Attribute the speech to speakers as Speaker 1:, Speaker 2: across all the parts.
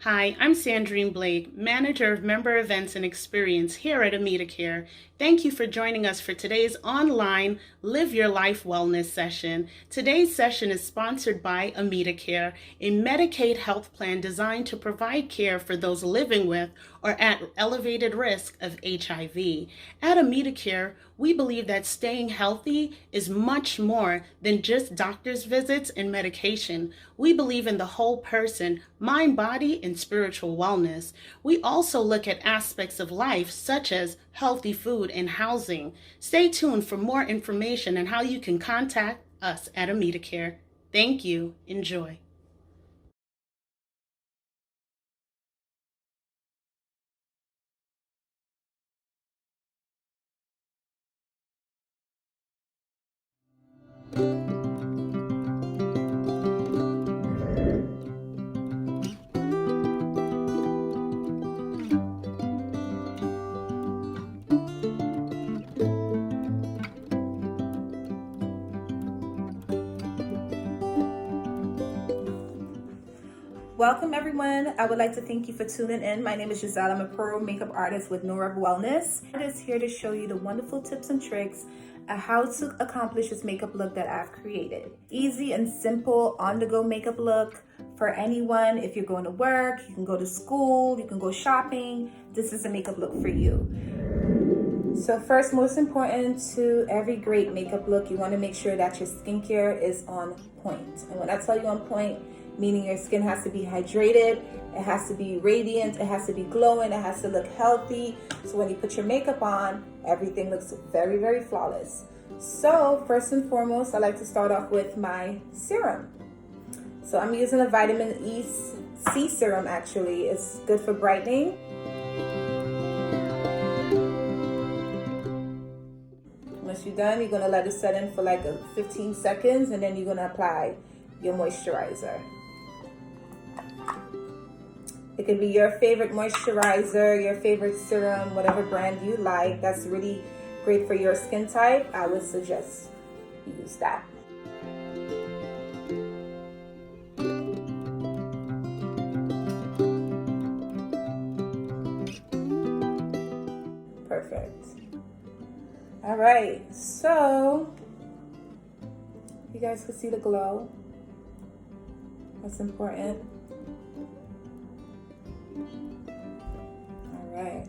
Speaker 1: Hi, I'm Sandrine Blake, Manager of Member Events and Experience here at AmitaCare. Thank you for joining us for today's online Live Your Life Wellness session. Today's session is sponsored by AmitaCare, a Medicaid health plan designed to provide care for those living with or at elevated risk of HIV. At AmitaCare, we believe that staying healthy is much more than just doctor's visits and medication. We believe in the whole person, mind, body, and spiritual wellness. We also look at aspects of life such as healthy food and housing. Stay tuned for more information on how you can contact us at AmitaCare. Thank you. Enjoy.
Speaker 2: Welcome everyone. I would like to thank you for tuning in. My name is Giselle. I'm a pro makeup artist with Norab Wellness. I'm just here to show you the wonderful tips and tricks on how to accomplish this makeup look that I've created. Easy and simple on-the-go makeup look for anyone. If you're going to work, you can go to school, you can go shopping. This is a makeup look for you. So first, most important to every great makeup look, you want to make sure that your skincare is on point. And when I tell you on point, meaning your skin has to be hydrated, it has to be radiant, it has to be glowing, it has to look healthy. So when you put your makeup on, everything looks very, very flawless. So first and foremost, I like to start off with my serum. So I'm using a vitamin C serum actually. It's good for brightening. Once you're done, you're gonna let it set in for like 15 seconds and then you're gonna apply your moisturizer. It could be your favorite moisturizer, your favorite serum, whatever brand you like. That's really great for your skin type. I would suggest use that. Perfect. All right, so you guys can see the glow. That's important. All right.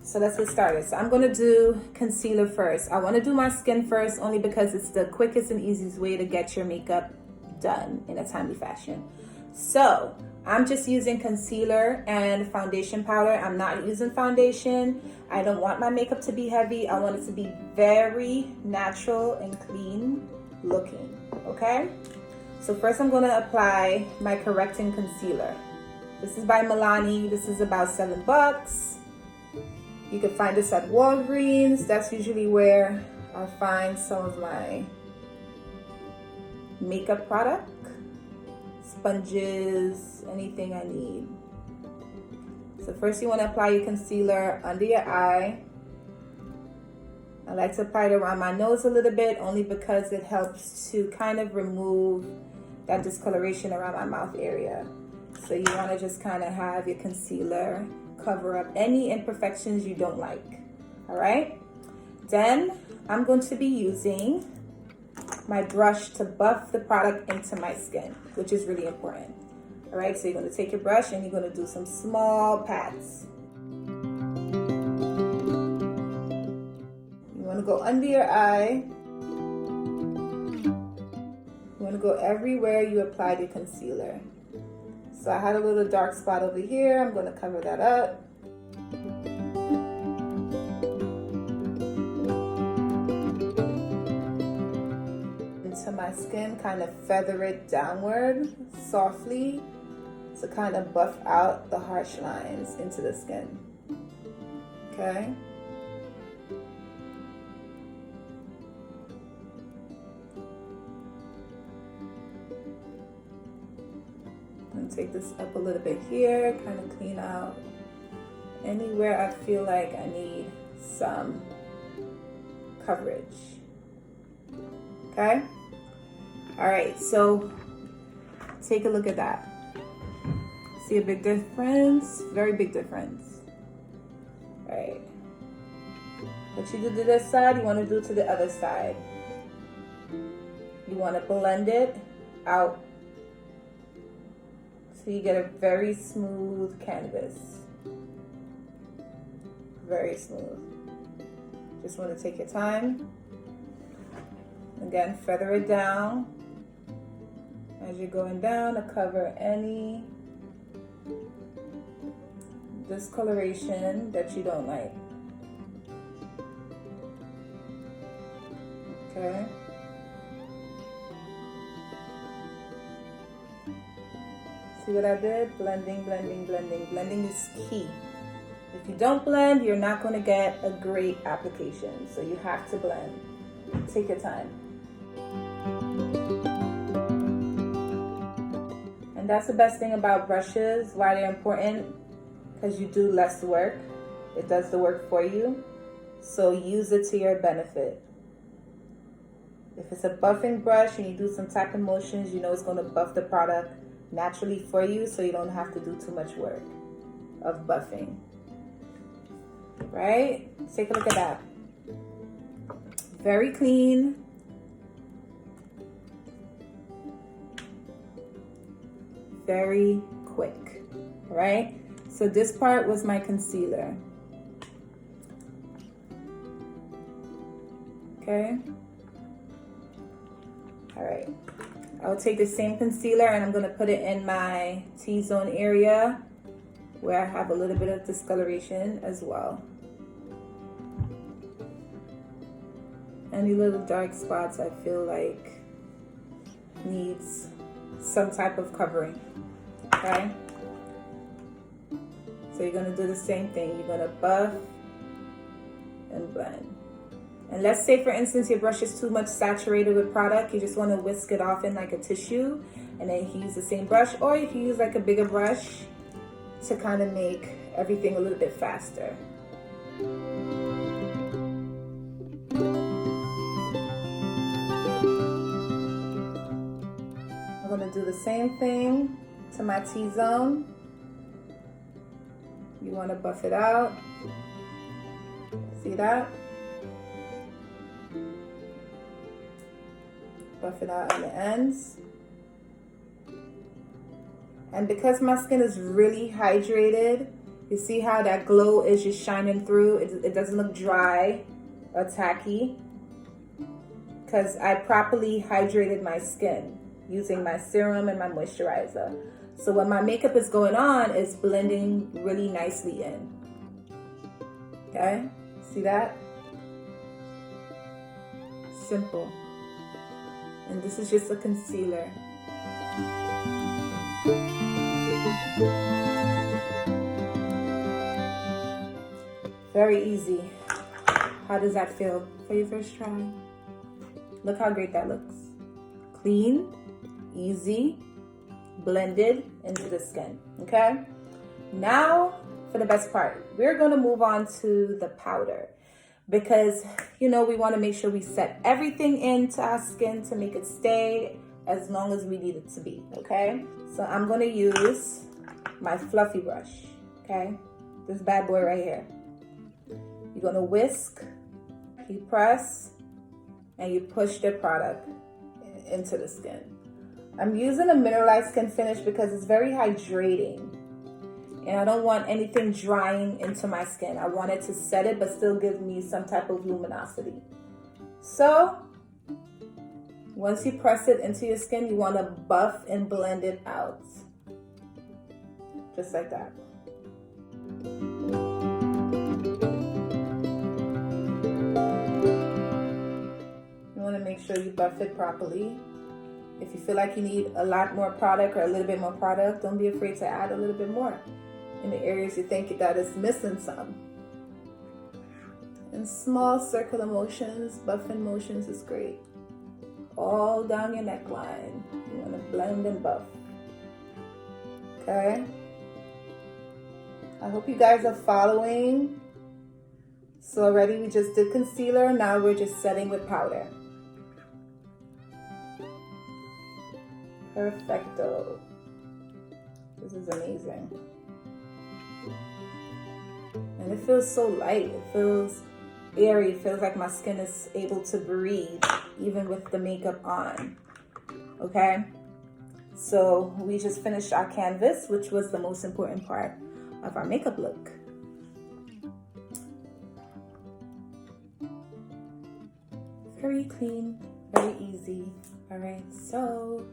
Speaker 2: So let's get started. So I'm gonna do concealer first. I wanna do my skin first only because it's the quickest and easiest way to get your makeup done in a timely fashion. So I'm just using concealer and foundation powder. I'm not using foundation. I don't want my makeup to be heavy. I want it to be very natural and clean looking, okay? So first I'm gonna apply my correcting concealer. This is by Milani. This is about $7. You can find this at Walgreens. That's usually where I find some of my makeup product, sponges, anything I need. So first you wanna apply your concealer under your eye. I like to apply it around my nose a little bit only because it helps to kind of remove that discoloration around my mouth area. So you want to just kind of have your concealer cover up any imperfections you don't like. All right. Then I'm going to be using my brush to buff the product into my skin, which is really important. All right. So you're going to take your brush and you're going to do some small pats. You want to go under your eye. You want to go everywhere you applied your concealer. So I had a little dark spot over here. I'm going to cover that up. Into my skin, kind of feather it downward softly to kind of buff out the harsh lines into the skin. Okay. Take this up a little bit here, kind of clean out anywhere I feel like I need some coverage. Okay. All right, so take a look at that. See a big difference? Very big difference. All right. What you do to this side, you want to do to the other side. You want to blend it out so you get a very smooth canvas. Very smooth. Just want to take your time. Again, feather it down as you're going down to cover any discoloration that you don't like. Okay. See what I did? Blending, blending, blending. Blending is key. If you don't blend, you're not going to get a great application. So you have to blend. Take your time. And that's the best thing about brushes, why they're important, because you do less work. It does the work for you. So use it to your benefit. If it's a buffing brush and you do some type of motions, you know it's going to buff the product naturally for you, so you don't have to do too much work of buffing. Right? Take a look at that. Very clean. Very quick. All right? So this part was my concealer. Okay? All right. I'll take the same concealer and I'm going to put it in my T-zone area where I have a little bit of discoloration as well. Any little dark spots I feel like needs some type of covering. Okay? So you're going to do the same thing. You're going to buff and blend. And let's say, for instance, your brush is too much saturated with product. You just want to whisk it off in like a tissue. And then you can use the same brush. Or you can use like a bigger brush to kind of make everything a little bit faster. I'm going to do the same thing to my T-zone. You want to buff it out. See that? Buff it out on the ends. And because my skin is really hydrated, you see how that glow is just shining through. It doesn't look dry or tacky, because I properly hydrated my skin using my serum and my moisturizer. So when my makeup is going on, it's blending really nicely in. Okay, see that? Simple. And this is just a concealer. Very easy. How does that feel for your first try? Look how great that looks. Clean, easy, blended into the skin. Okay? Now for the best part. We're going to move on to the powder. Because, you know, we want to make sure we set everything into our skin to make it stay as long as we need it to be, okay? So I'm going to use my fluffy brush, okay? This bad boy right here. You're going to whisk, you press, and you push the product into the skin. I'm using a mineralized skin finish because it's very hydrating. And I don't want anything drying into my skin. I want it to set it, but still give me some type of luminosity. So, once you press it into your skin, you want to buff and blend it out. Just like that. You want to make sure you buff it properly. If you feel like you need a lot more product or a little bit more product, don't be afraid to add a little bit more in the areas you think that is missing some. And small circular motions, buffing motions is great. All down your neckline. You want to blend and buff. Okay? I hope you guys are following. So already we just did concealer. Now we're just setting with powder. Perfecto. This is amazing. And it feels so light. It feels airy. It feels like my skin is able to breathe even with the makeup on. Okay? So we just finished our canvas, which was the most important part of our makeup look. Very clean, very easy. All right, so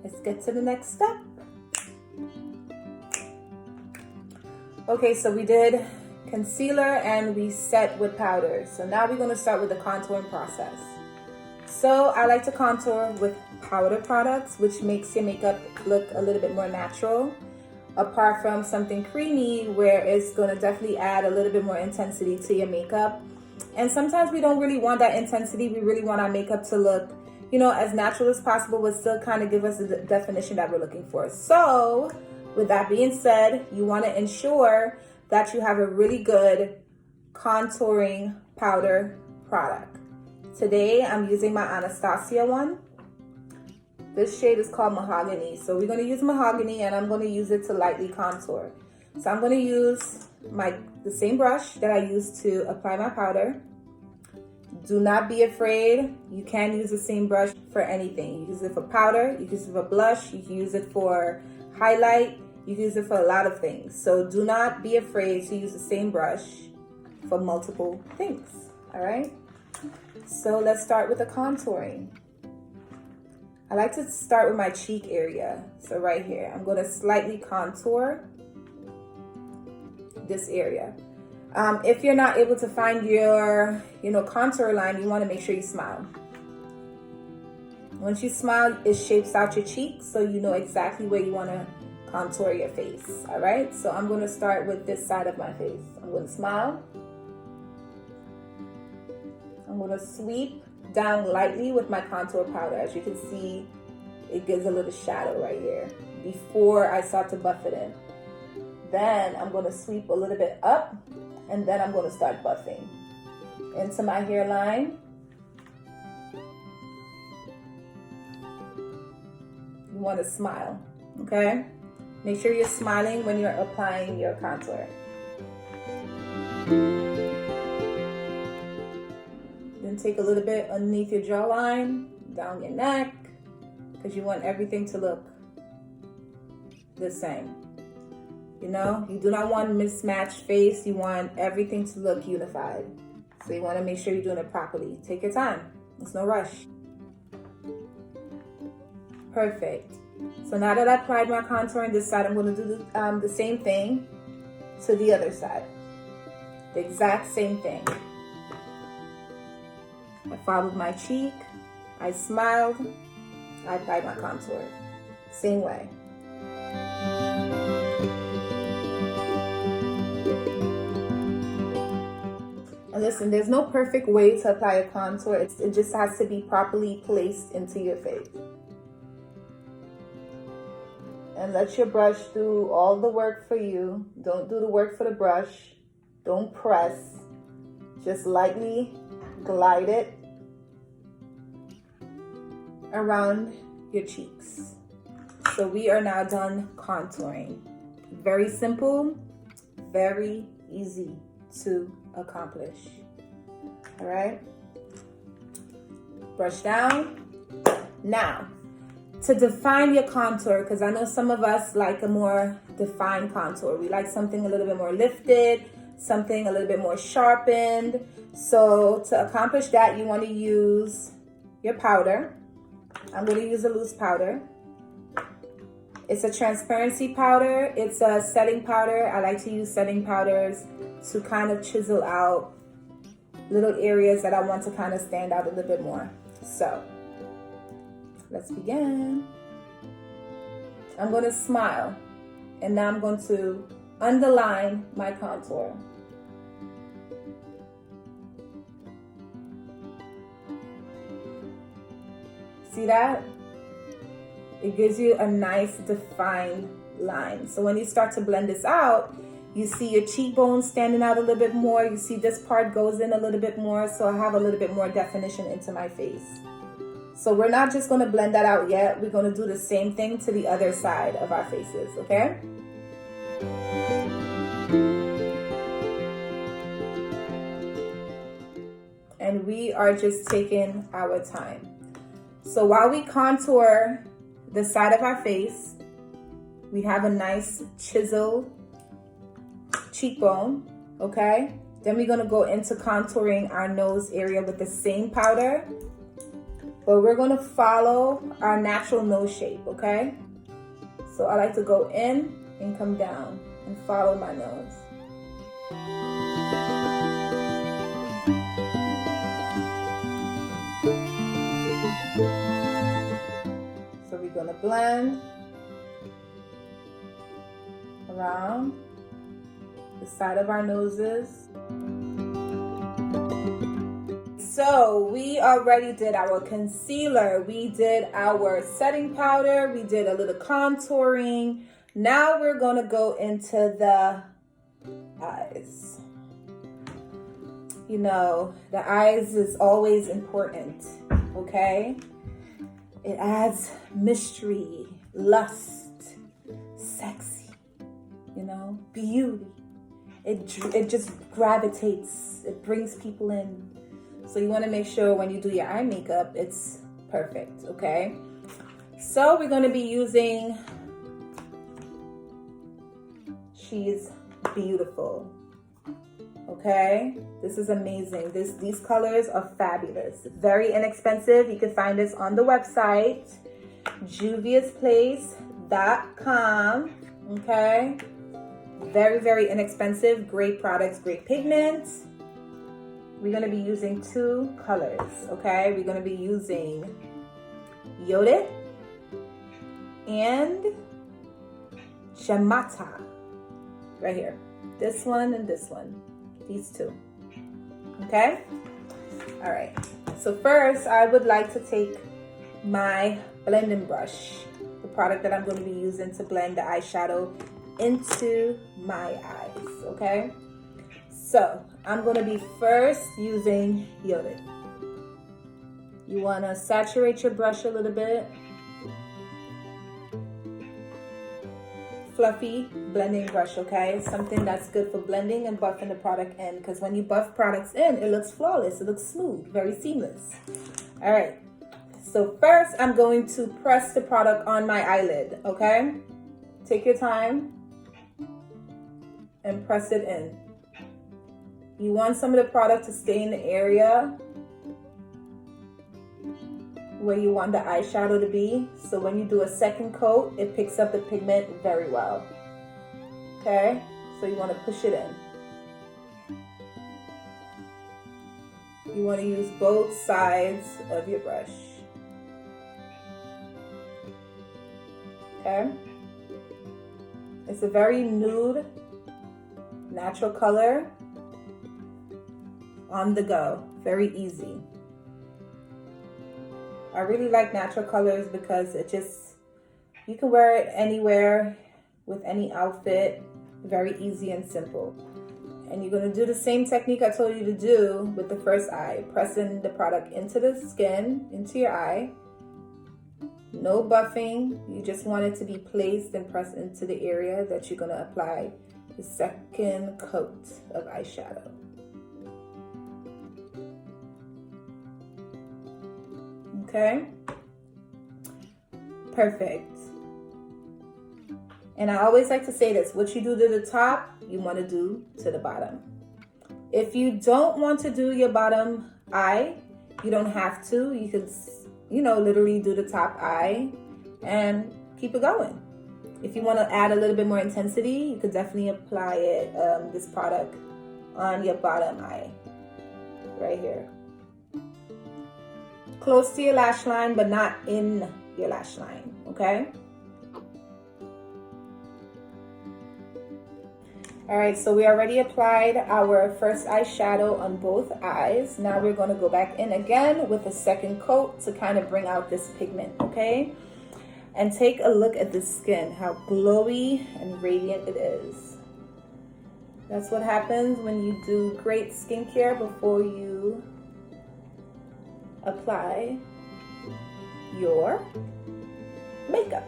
Speaker 2: let's get to the next step. Okay, so we did concealer and we set with powder. So now we're going to start with the contouring process. So I like to contour with powder products, which makes your makeup look a little bit more natural, apart from something creamy where it's going to definitely add a little bit more intensity to your makeup. And sometimes we don't really want that intensity. We really want our makeup to look, you know, as natural as possible, but still kind of give us the definition that we're looking for. So with that being said, you want to ensure that you have a really good contouring powder product. Today, I'm using my Anastasia one. This shade is called Mahogany. So we're going to use Mahogany and I'm going to use it to lightly contour. So I'm going to use the same brush that I used to apply my powder. Do not be afraid. You can use the same brush for anything. You can use it for powder, you can use it for blush, you can use it for highlight, you can use it for a lot of things. So do not be afraid to use the same brush for multiple things. All right? So let's start with the contouring. I like to start with my cheek area. So right here, I'm going to slightly contour this area. If you're not able to find your, contour line, you want to make sure you smile. Once you smile, it shapes out your cheeks, so you know exactly where you want to contour your face. All right, so I'm going to start with this side of my face. I'm going to smile. I'm going to sweep down lightly with my contour powder. As you can see, it gives a little shadow right here before I start to buff it in. Then I'm going to sweep a little bit up, and then I'm going to start buffing into my hairline. You want to smile, okay? Make sure you're smiling when you're applying your contour. Then take a little bit underneath your jawline, down your neck, because you want everything to look the same. You do not want mismatched face. You want everything to look unified. So you want to make sure you're doing it properly. Take your time. There's no rush. Perfect. So now that I applied my contour on this side, I'm going to do the same thing to the other side. The exact same thing. I followed my cheek. I smiled. I applied my contour. Same way. And listen, there's no perfect way to apply a contour. It just has to be properly placed into your face. And let your brush do all the work for you. Don't do the work for the brush. Don't press. Just lightly glide it around your cheeks. So we are now done contouring. Very simple, very easy to accomplish. All right, brush down. Now, to define your contour, because I know some of us like a more defined contour. We like something a little bit more lifted, something a little bit more sharpened. So to accomplish that, you want to use your powder. I'm going to use a loose powder. It's a transparency powder. It's a setting powder. I like to use setting powders to kind of chisel out little areas that I want to kind of stand out a little bit more. So let's begin. I'm going to smile, and now I'm going to underline my contour. See that? It gives you a nice defined line. So when you start to blend this out, you see your cheekbones standing out a little bit more. You see this part goes in a little bit more. So I have a little bit more definition into my face. So we're not just going to blend that out yet. We're going to do the same thing to the other side of our faces, okay? And we are just taking our time. So while we contour the side of our face, we have a nice chiseled cheekbone, okay? Then we're gonna go into contouring our nose area with the same powder, but we're gonna follow our natural nose shape, okay? So I like to go in and come down and follow my nose. So we're gonna blend around the side of our noses. So we already did our concealer, we did our setting powder, we did a little contouring. Now we're gonna go into the eyes. You know, the eyes is always important, okay? It adds mystery, lust, sexy, you know, beauty. It just gravitates, it brings people in. So you want to make sure when you do your eye makeup, it's perfect, okay? So we're going to be using She's Beautiful, okay? This is amazing. These colors are fabulous. Very inexpensive. You can find this on the website, juviasplace.com, okay? Very, very inexpensive. Great products, great pigments. We're going to be using 2 colors, okay? We're going to be using Yodit and Shamata, right here. This one and this one, these 2, okay? All right, so first I would like to take my blending brush, the product that I'm going to be using to blend the eyeshadow into my eyes, okay? So I'm going to be first using Yodit. You want to saturate your brush a little bit. Fluffy blending brush, okay? Something that's good for blending and buffing the product in, because when you buff products in, it looks flawless, it looks smooth, very seamless. All right, so first I'm going to press the product on my eyelid, okay? Take your time and press it in. You want some of the product to stay in the area where you want the eyeshadow to be. So when you do a second coat, it picks up the pigment very well. Okay, so you want to push it in. You want to use both sides of your brush. Okay, it's a very nude, natural color. On the go, very easy. I really like natural colors because it just, you can wear it anywhere with any outfit, very easy and simple. And you're going to do the same technique I told you to do with the first eye, pressing the product into the skin, into your eye. No buffing, you just want it to be placed and pressed into the area that you're going to apply the second coat of eyeshadow. Okay, perfect. And I always like to say this, what you do to the top, you want to do to the bottom. If you don't want to do your bottom eye, you don't have to. You could, you know, literally do the top eye and keep it going. If you want to add a little bit more intensity, you could definitely apply it, this product on your bottom eye, right here. Close to your lash line, but not in your lash line, okay? All right, so we already applied our first eyeshadow on both eyes. Now we're gonna go back in again with a second coat to kind of bring out this pigment, okay? And take a look at the skin, how glowy and radiant it is. That's what happens when you do great skincare before you apply your makeup.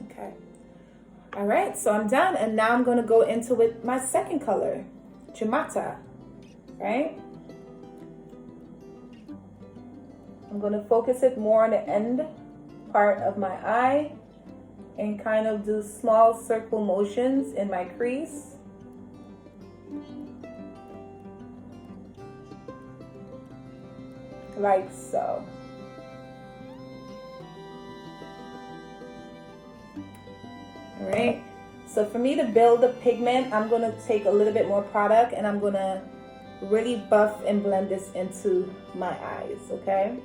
Speaker 2: Okay. All right, so I'm done, and now I'm going to go into with my second color, Jamata, right? I'm going to focus it more on the end part of my eye and kind of do small circle motions in my crease. Like so. All right, so for me to build the pigment, I'm going to take a little bit more product and I'm going to really buff and blend this into my eyes, okay?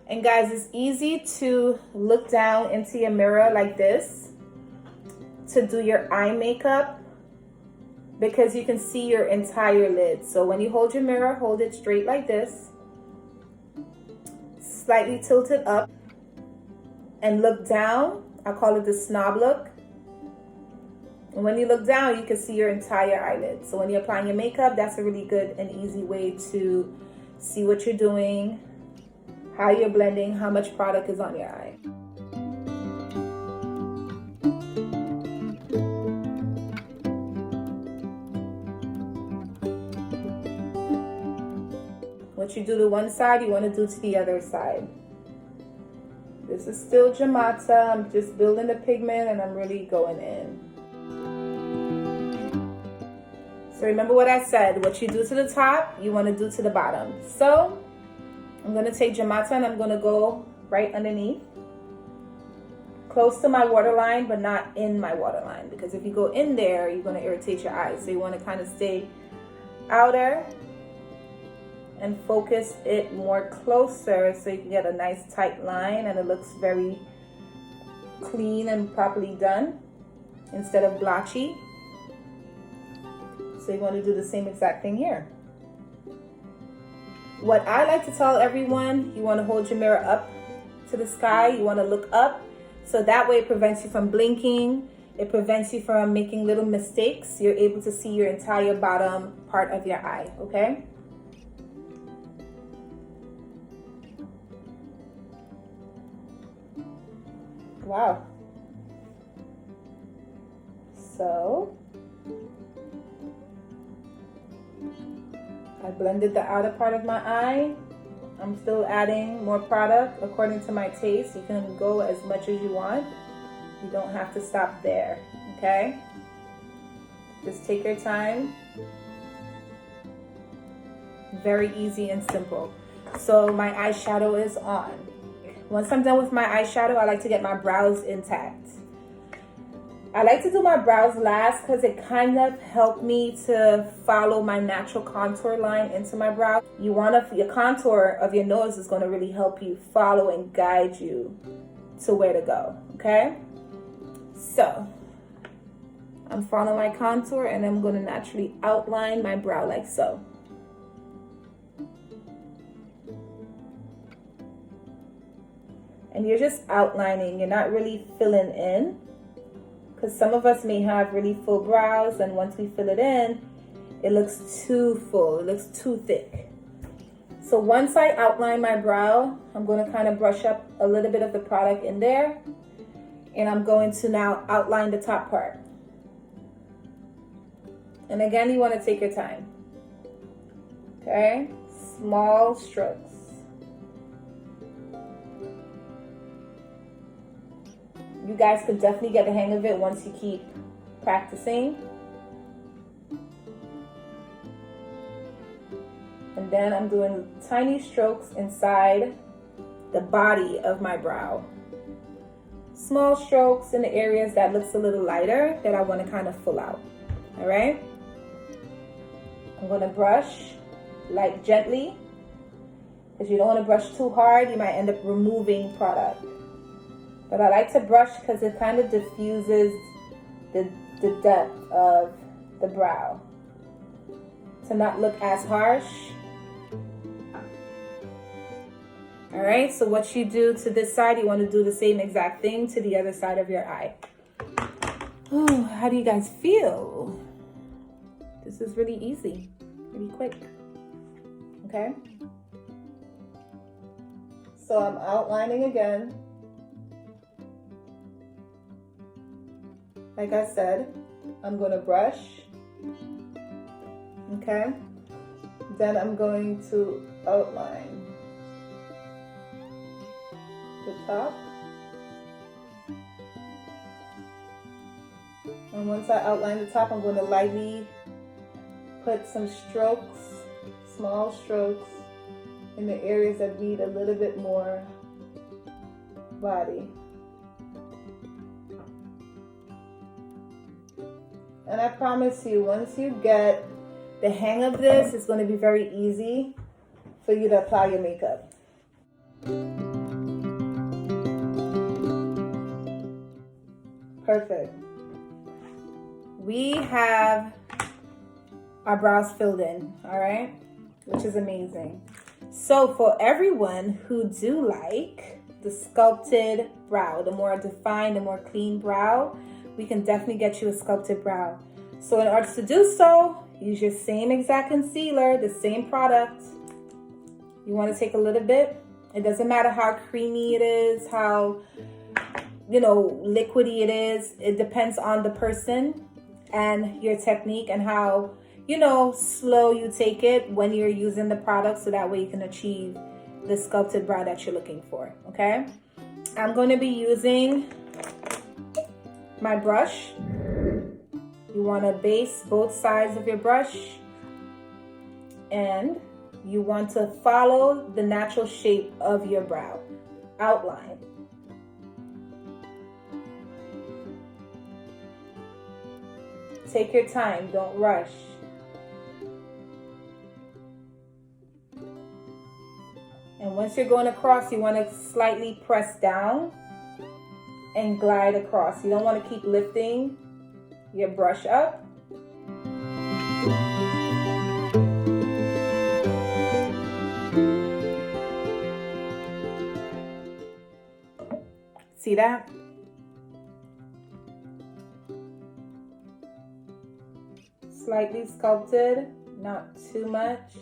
Speaker 2: And guys, it's easy to look down into your mirror like this to do your eye makeup because you can see your entire lid. So when you hold your mirror, hold it straight like this, slightly tilt it up, and look down. I call it the snob look. And when you look down, you can see your entire eyelid. So when you're applying your makeup, that's a really good and easy way to see what you're doing, how you're blending, how much product is on your eye. What you do to one side, you want to do to the other side. This is still Jamata. I'm just building the pigment and I'm really going in. So remember what I said, what you do to the top, you want to do to the bottom. So I'm going to take Jamata and I'm going to go right underneath, close to my waterline, but not in my waterline, because if you go in there, you're going to irritate your eyes. So you want to kind of stay outer and focus it more closer so you can get a nice tight line and it looks very clean and properly done instead of blotchy. So you want to do the same exact thing here. What I like to tell everyone, you want to hold your mirror up to the sky. You want to look up, so that way it prevents you from blinking. It prevents you from making little mistakes. You're able to see your entire bottom part of your eye, okay? Wow. So I blended the outer part of my eye. I'm still adding more product according to my taste. You can go as much as you want. You don't have to stop there, okay? Just take your time. Very easy and simple. So my eyeshadow is on. Once I'm done with my eyeshadow, I like to get my brows intact. I like to do my brows last because it kind of helped me to follow my natural contour line into my brow. Your contour of your nose is going to really help you follow and guide you to where to go, okay? So I'm following my contour and I'm going to naturally outline my brow like so. And you're just outlining, you're not really filling in. Because some of us may have really full brows, and once we fill it in, it looks too full, it looks too thick. So once I outline my brow, I'm going to kind of brush up a little bit of the product in there. And I'm going to now outline the top part. And again, you want to take your time. Okay? Small strokes. You guys could definitely get the hang of it once you keep practicing. And then I'm doing tiny strokes inside the body of my brow. Small strokes in the areas that looks a little lighter that I want to kind of fill out. All right? I'm going to brush like gently, because you don't want to brush too hard. You might end up removing product. But I like to brush because it kind of diffuses the depth of the brow to not look as harsh. All right, so what you do to this side, you want to do the same exact thing to the other side of your eye. Oh, how do you guys feel? This is really easy, really quick. Okay. So I'm outlining again. Like I said, I'm going to brush. Okay. Then I'm going to outline the top. And once I outline the top, I'm going to lightly put some strokes, small strokes, in the areas that need a little bit more body. And I promise you, once you get the hang of this, it's going to be very easy for you to apply your makeup. Perfect. We have our brows filled in, all right? Which is amazing. So for everyone who do like the sculpted brow, the more defined, the more clean brow, we can definitely get you a sculpted brow. So in order to do so, use your same exact concealer, the same product. You want to take a little bit. It doesn't matter how creamy it is, how, liquidy it is. It depends on the person and your technique and how, slow you take it when you're using the product, so that way you can achieve the sculpted brow that you're looking for, okay? I'm going to be using my brush. You want to base both sides of your brush, and you want to follow the natural shape of your brow. Outline. Take your time, don't rush. And once you're going across, you want to slightly press down and glide across. You don't want to keep lifting your brush up. See that? Slightly sculpted, not too much.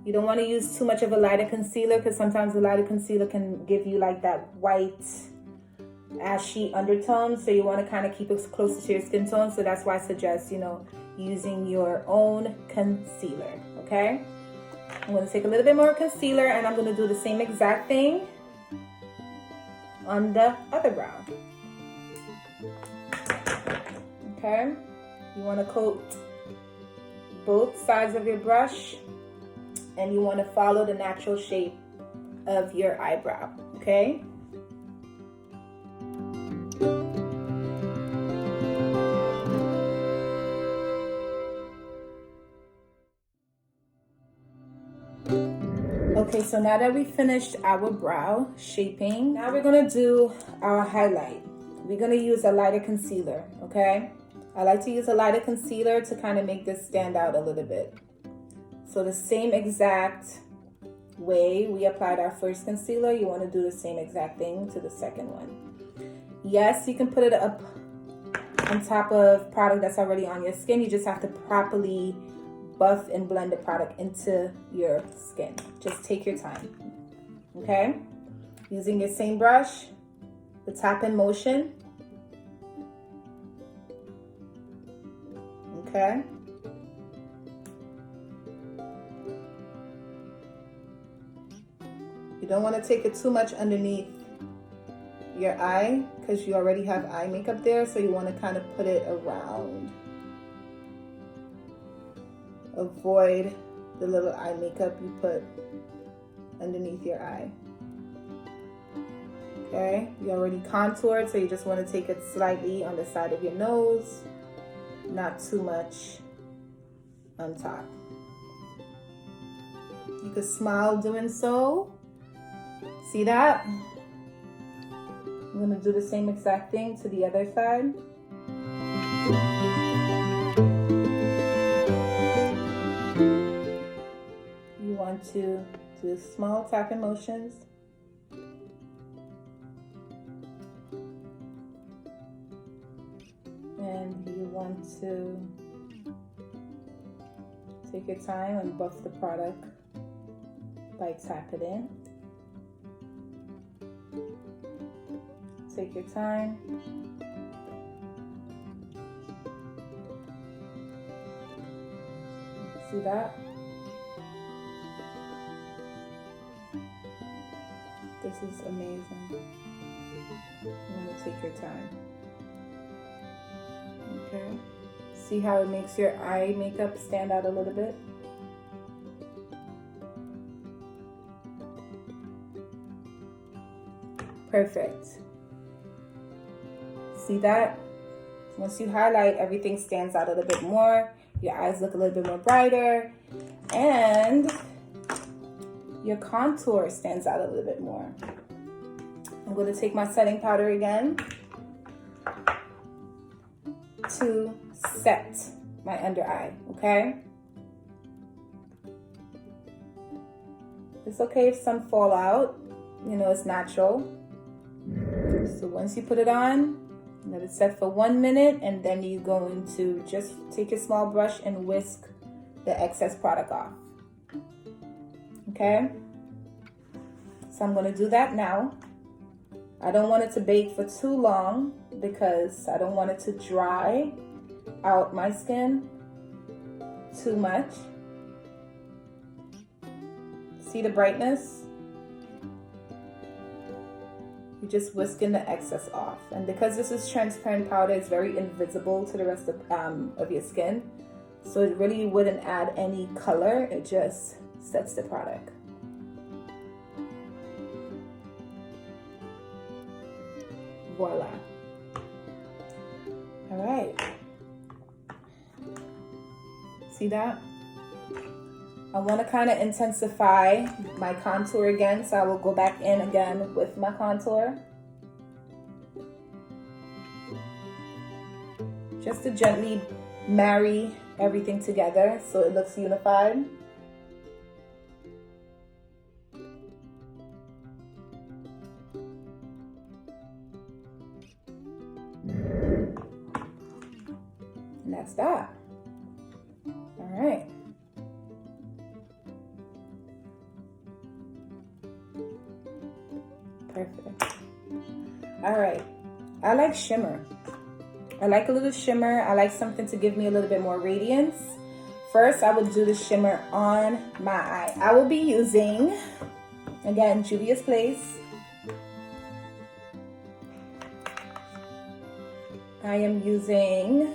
Speaker 2: You don't want to use too much of a lighter concealer, because sometimes the lighter concealer can give you like that white ashy undertone. So you want to kind of keep it closer to your skin tone. So that's why I suggest, using your own concealer. Okay. I'm going to take a little bit more concealer, and I'm going to do the same exact thing on the other brow. Okay. You want to coat both sides of your brush, and you want to follow the natural shape of your eyebrow, okay? Okay, so now that we finished our brow shaping, now we're gonna do our highlight. We're gonna use a lighter concealer, okay? I like to use a lighter concealer to kind of make this stand out a little bit. So the same exact way we applied our first concealer, you want to do the same exact thing to the second one. Yes, you can put it up on top of product that's already on your skin. You just have to properly buff and blend the product into your skin. Just take your time, okay? Using your same brush, the tap in motion. Okay. You don't want to take it too much underneath your eye, because you already have eye makeup there, so you want to kind of put it around. Avoid the little eye makeup you put underneath your eye. Okay, you already contoured, so you just want to take it slightly on the side of your nose, not too much on top. You could smile doing so. See that? I'm going to do the same exact thing to the other side. You want to do small tapping motions. And you want to take your time and buff the product by tapping it in. Take your time. See that? This is amazing. You want to take your time. Okay. See how it makes your eye makeup stand out a little bit? Perfect. See that? Once you highlight, everything stands out a little bit more. Your eyes look a little bit more brighter. And your contour stands out a little bit more. I'm going to take my setting powder again to set my under eye, okay? It's okay if some fall out, you know, it's natural. So once you put it on, let it set for 1 minute, and then you're going to just take your small brush and whisk the excess product off. Okay? So I'm going to do that now. I don't want it to bake for too long because I don't want it to dry out my skin too much. See the brightness? You're just whisking the excess off. And because this is transparent powder, it's very invisible to the rest of your skin. So it really wouldn't add any color. It just sets the product. Voila. All right. See that? I want to kind of intensify my contour again, so I will go back in again with my contour. Just to gently marry everything together so it looks unified. And that's that. All right. Perfect. All right. I like shimmer. I like a little shimmer. I like something to give me a little bit more radiance. First, I would do the shimmer on my eye. I will be using, again, Juvia's Place. I am using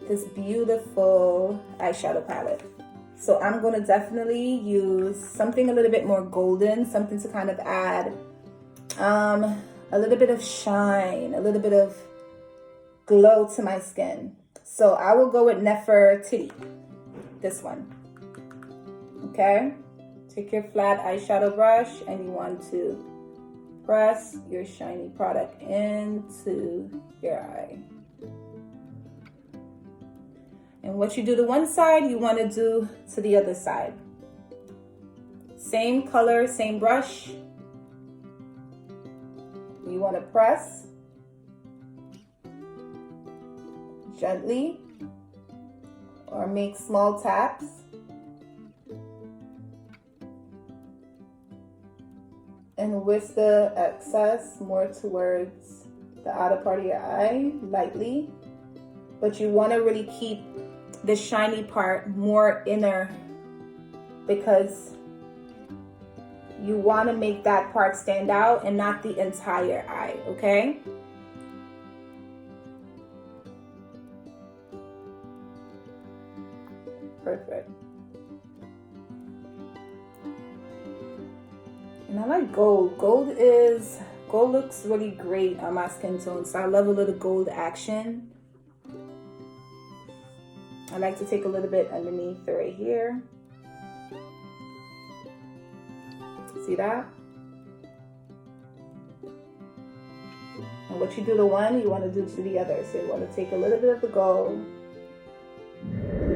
Speaker 2: this beautiful eyeshadow palette. So I'm going to definitely use something a little bit more golden, something to kind of add a little bit of shine, a little bit of glow to my skin. So I will go with Nefertiti, this one. Okay, take your flat eyeshadow brush and you want to press your shiny product into your eye. And what you do to one side, you want to do to the other side. Same color, same brush. You want to press gently or make small taps. And whisk the excess more towards the outer part of your eye, lightly. But you want to really keep the shiny part more inner because you want to make that part stand out and not the entire eye, okay? Perfect. And I like gold. Gold looks really great on my skin tone, so I love a little gold action. I like to take a little bit underneath right here. See that? And what you do to one, you want to do to the other. So you want to take a little bit of the gold.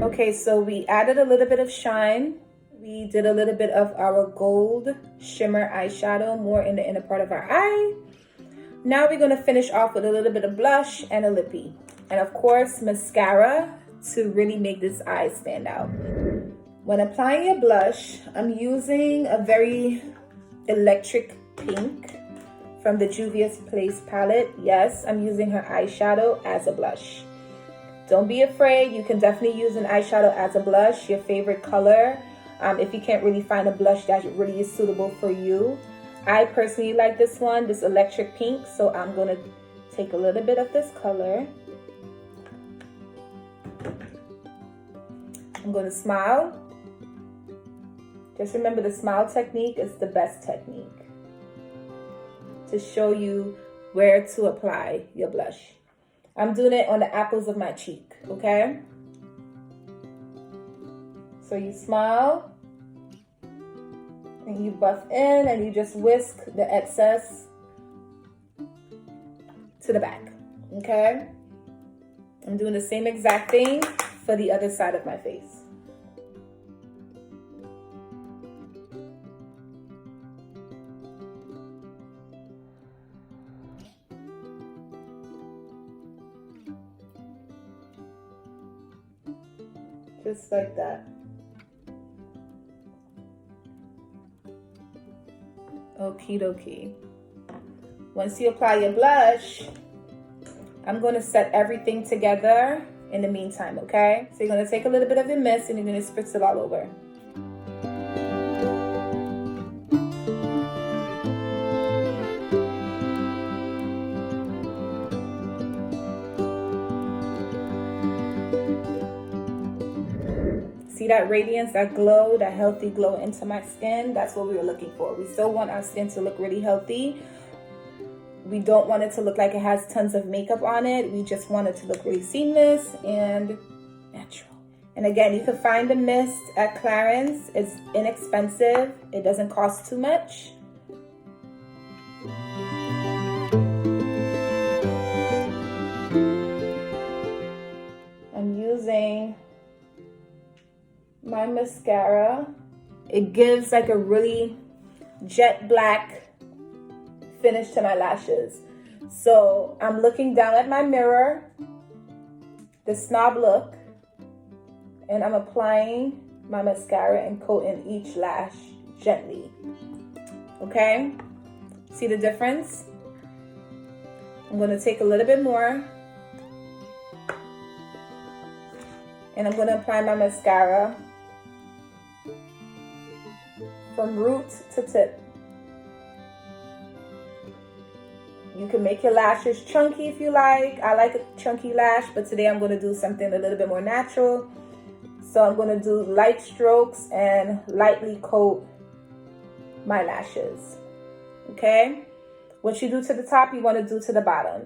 Speaker 2: Okay, so we added a little bit of shine We did a little bit of our gold shimmer eyeshadow, more in the inner part of our eye. Now we're gonna finish off with a little bit of blush and a lippy. And of course, mascara to really make this eye stand out. When applying your blush, I'm using a very electric pink from the Juvia's Place palette. Yes, I'm using her eyeshadow as a blush. Don't be afraid, you can definitely use an eyeshadow as a blush, your favorite color. If you can't really find a blush that really is suitable for you. I personally like this one, this electric pink, so I'm gonna take a little bit of this color. I'm gonna smile. Just remember, the smile technique is the best technique to show you where to apply your blush. I'm doing it on the apples of my cheek, okay? So you smile and you buff in and you just whisk the excess to the back, okay? I'm doing the same exact thing for the other side of my face. Just like that. Okie dokie. Once you apply your blush, I'm going to set everything together in the meantime, okay? So you're going to take a little bit of the mist and you're going to spritz it all over. See that radiance, that glow, that healthy glow into my skin? That's what we were looking for. We still want our skin to look really healthy. We don't want it to look like it has tons of makeup on it. We just want it to look really seamless and natural. And again, you can find the mist at Clarins. It's inexpensive. It doesn't cost too much. I'm using my mascara. It gives like a really jet black finish to my lashes. So I'm looking down at my mirror, the snob look, and I'm applying my mascara and coating each lash gently. Okay? See the difference? I'm going to take a little bit more and I'm going to apply my mascara from root to tip. You can make your lashes chunky if you like. I like a chunky lash, but today I'm going to do something a little bit more natural. So I'm going to do light strokes and lightly coat my lashes. Okay? What you do to the top, you want to do to the bottom.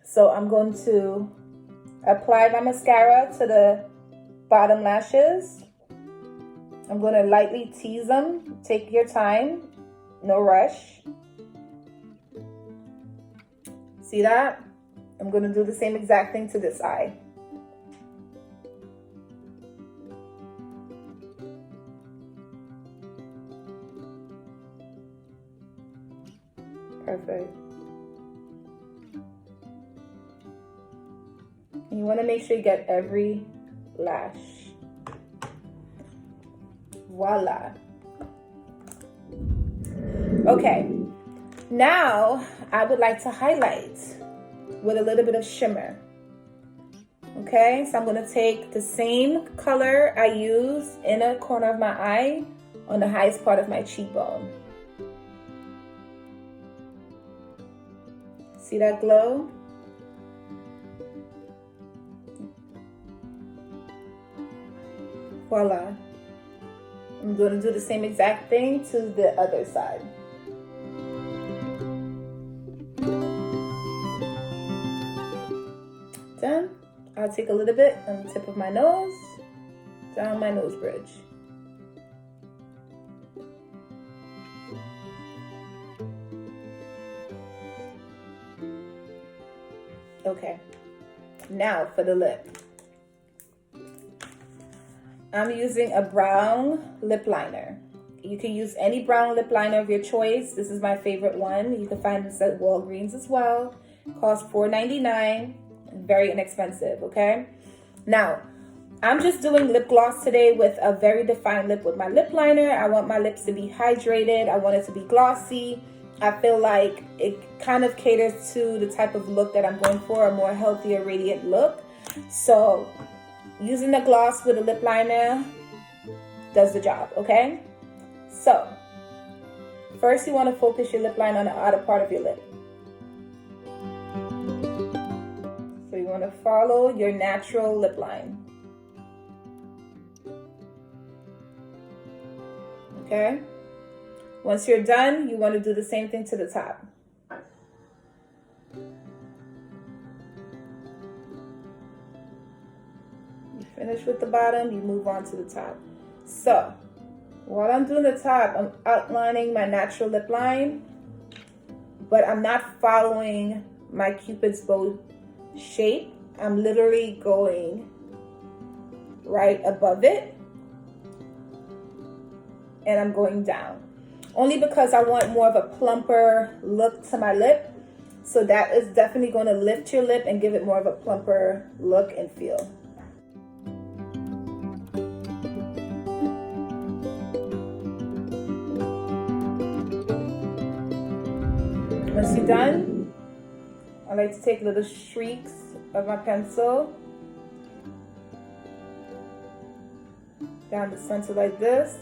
Speaker 2: So I'm going to apply my mascara to the bottom lashes. I'm going to lightly tease them. Take your time. No rush. See that? I'm going to do the same exact thing to this eye. Perfect. And you want to make sure you get every lash. Voila. Okay. Now, I would like to highlight with a little bit of shimmer. Okay, so I'm going to take the same color I used in a corner of my eye on the highest part of my cheekbone. See that glow? Voila. I'm going to do the same exact thing to the other side. Done. I'll take a little bit on the tip of my nose, down my nose bridge. Okay, now for the lip. I'm using a brown lip liner. You can use any brown lip liner of your choice. This is my favorite one. You can find this at Walgreens as well. It costs $4.99. Very inexpensive, okay? Now, I'm just doing lip gloss today with a very defined lip with my lip liner. I want my lips to be hydrated. I want it to be glossy. I feel like it kind of caters to the type of look that I'm going for, a more healthier, radiant look. So using the gloss with a lip liner does the job, okay? So first you want to focus your lip line on the outer part of your lip. So you want to follow your natural lip line. Okay? Once you're done, you want to do the same thing to the top. You finish with the bottom, you move on to the top. So, while I'm doing the top, I'm outlining my natural lip line, but I'm not following my Cupid's bow shape. I'm literally going right above it, and I'm going down. Only because I want more of a plumper look to my lip. So that is definitely going to lift your lip and give it more of a plumper look and feel. Once you're done, I like to take little streaks of my pencil down the center like this.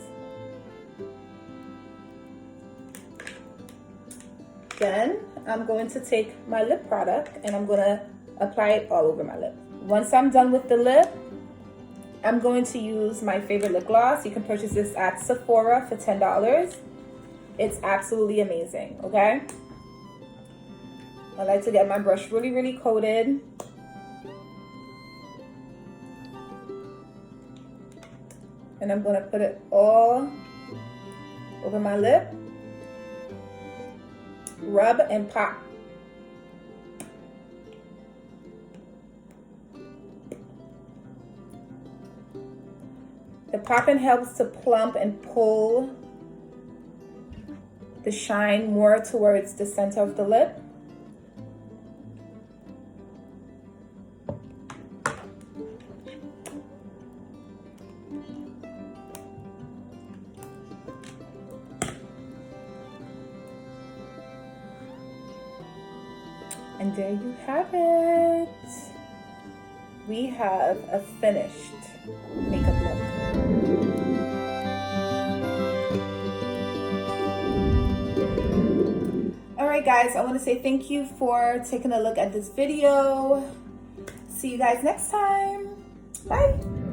Speaker 2: Then I'm going to take my lip product and I'm going to apply it all over my lip. Once I'm done with the lip, I'm going to use my favorite lip gloss. You can purchase this at Sephora for $10. It's absolutely amazing, okay? I like to get my brush really, really coated. And I'm going to put it all over my lip. Rub and pop. The popping helps to plump and pull the shine more towards the center of the lip. And there you have it. We have a finished makeup look. Alright guys, I want to say thank you for taking a look at this video. See you guys next time. Bye.